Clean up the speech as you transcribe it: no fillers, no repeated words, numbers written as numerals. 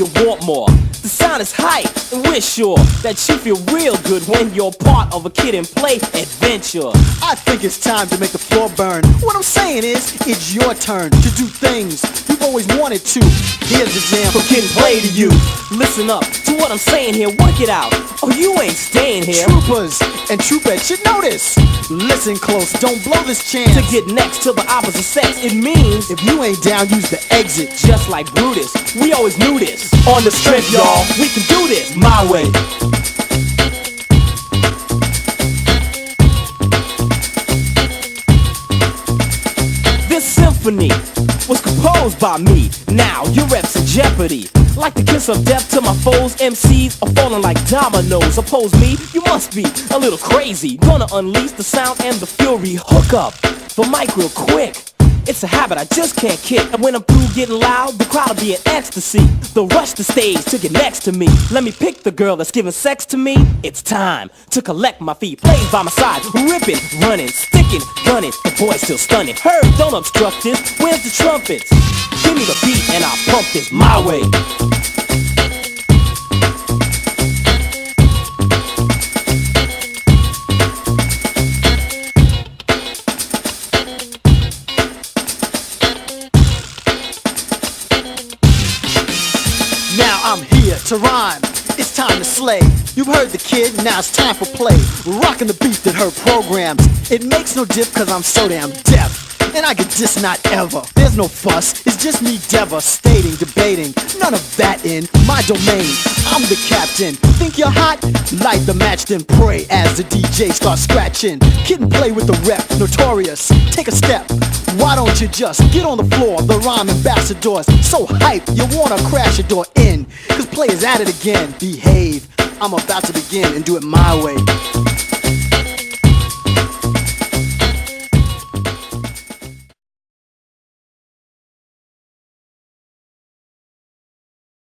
you want more. The sound is hype, and we're sure that you feel real good when you're part of a Kid and Play adventure. I think it's time to make the floor burn. What I'm saying is, it's your turn to do things you've always wanted to. Here's the jam From Kid and Play to you. Listen up to what I'm saying here, work it out. Oh, you ain't staying here. Troopers and troopettes should know this. Listen close, don't blow this chance. To get next to the opposite sex, it means if you ain't down, use the exit. just like Brutus, we always knew this. On the strip, y'all, we can do this my way. This symphony was composed by me. Now your reps in jeopardy. Like the kiss of death to my foes, MCs are falling like dominoes. Oppose me, you must be a little crazy. Gonna unleash the sound and the fury. Hook up the mic real quick. It's a habit I just can't kick. And when I'm through getting loud, the crowd'll be in ecstasy. They'll rush the stage to get next to me. Let me pick the girl that's giving sex to me. It's time to collect my feet. Plays by my side, ripping, running, sticking, gunning. The boy's still stunning. Heard, don't obstruct this. Where's the trumpets? Give me the beat and I'll pump this my way. Now I'm here to rhyme, it's time to slay. You've heard the kid, now it's time for play. Rocking the beat that heard programs. It makes no dip cause I'm so damn deaf. And I get this not ever. There's no fuss, it's just me devastating, debating. None of that in my domain. I'm the captain. Think you're hot? Light the match, then pray as the DJ starts scratching. Kid and Play with the rep, notorious. Take a step. Why don't you just get on the floor? The rhyme ambassadors so hype you wanna crash your door in. Cause Play is at it again. Behave. I'm about to begin and do it my way.